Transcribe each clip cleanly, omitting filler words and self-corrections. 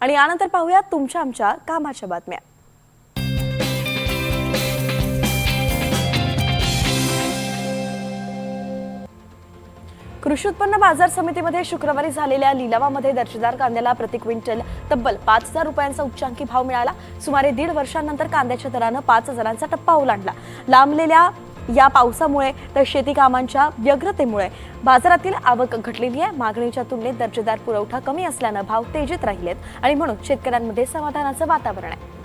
आणि यानंतर पाहूया तुमच्या आमच्या कामाच्या बातम्या। कृषी उत्पन्न बाजार समितीमध्ये शुक्रवारी झालेल्या लिलावामध्ये दर्जेदार कांद्याला प्रति क्विंटल तब्बल 5,000 रुपयांचा उच्चांकी भाव मिळाला। सुमारे 1.5 वर्षांनंतर कांद्याच्या दराने 5,000चा टप्पा ओलांडला। लांबलेल्या या पावसामुळे तर शेती कामांच्या व्यग्रतेमुळे बाजारातील आवक घटलेली आहे। मागणीच्या तुलनेत दर्जेदार पुरवठा कमी असल्याने भाव तेजीत राहिलेत आणि म्हणून शेतकऱ्यांमध्ये समाधानाचं वातावरण आहे।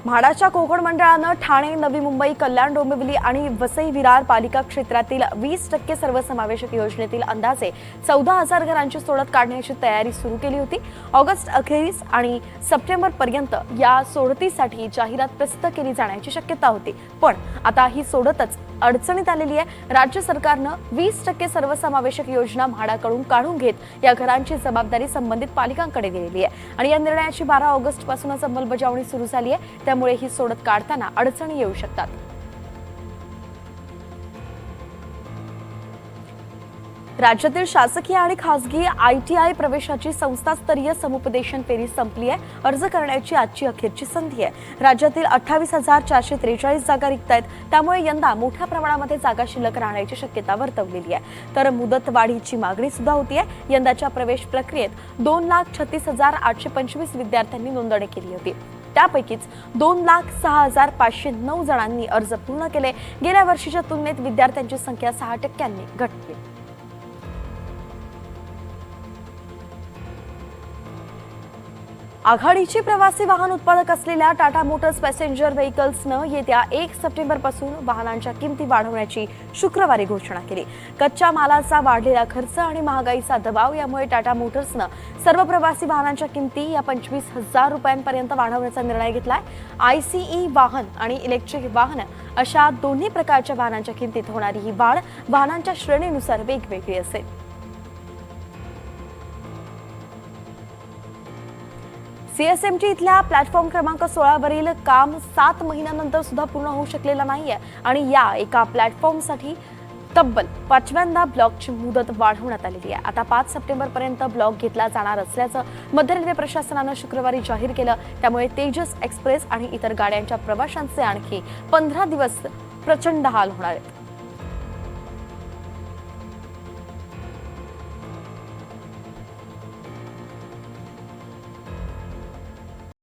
म्हाडाच्या कोकण मंडळाने ठाणे, नवी मुंबई, कल्याण, डोंबिवली आणि वसई विरार पालिका क्षेत्रातील 20% सर्वसमावेशक योजनेतील अंदाजे 14,000 घरांची सोडत काढण्याची तयारी सुरू केली होती। ऑगस्ट अखेरीस आणि सप्टेंबर पर्यंत या सोडतीसाठी जाहिरात प्रसिद्ध केली जाण्याची शक्यता होती, पण आता ही सोडतच अडचणीत आलेली आहे। राज्य सरकारने 20% सर्वसमावेशक योजना म्हाडाकडून काढून घेत या घरांची जबाबदारी संबंधित पालिकांकडे दिलेली आहे आणि या निर्णयाची 12 ऑगस्ट पासूनच अंमलबजावणी सुरू झाली आहे। त्यामुळे ही सोडत काढताना अडचणी येऊ शकतात। राज्यातील शासकीय आणि खासगी ITI प्रवेशाची संस्थास्तरीय समुपदेशन फेरी संपली आहे। अर्ज करण्याची आजची अखेरची संधी आहे। राज्यातील 28,443 जागा रिक्त आहेत, त्यामुळे यंदा मोठ्या प्रमाणामध्ये जागा शिल्लक राहण्याची शक्यता वर्तवलेली आहे। तर मुदत वाढीची मागणी सुद्धा होती आहे। यंदाच्या प्रवेश प्रक्रियेत 2,36,825 विद्यार्थ्यांनी नोंदणी केली होती। त्यापैकीच 2,06,509 जणांनी अर्ज पूर्ण केले। गेल्या वर्षीच्या तुलनेत विद्यार्थ्यांची संख्या 6% घटली। आघाडीची प्रवासी वाहन उत्पादक असलेल्या टाटा मोटर्स पॅसेंजर व्हेकल्सनं येत्या 1 सप्टेंबर पासून वाहनांच्या किमती वाढवण्याची शुक्रवारी घोषणा केली। कच्च्या मालाचा वाढलेला खर्च आणि महागाईचा दबाव यामुळे टाटा मोटर्सनं सर्व प्रवासी वाहनांच्या किमती या 25,000 रुपयांपर्यंत वाढवण्याचा निर्णय घेतलाय। ICE वाहन आणि इलेक्ट्रिक वाहन अशा दोन्ही प्रकारच्या वाहनांच्या किमतीत होणारी ही वाढ वाहनांच्या श्रेणीनुसार वेगवेगळी असेल। CSMT इथल्या प्लॅटफॉर्म क्रमांक 16 वरील काम 7 महिन्यांनंतर सुद्धा पूर्ण होऊ शकलेलं नाहीये आणि या एका प्लॅटफॉर्मसाठी तब्बल 5व्यांदा ब्लॉकची मुदत वाढवण्यात आलेली आहे। आता 5 सप्टेंबर पर्यंत ब्लॉक घेतला जाणार असल्याचं मध्य रेल्वे प्रशासनाने शुक्रवारी जाहीर केलं। त्यामुळे तेजस एक्सप्रेस आणि इतर गाड्यांच्या प्रवाशांचे आणखी 15 दिवस प्रचंड हाल होणार आहेत।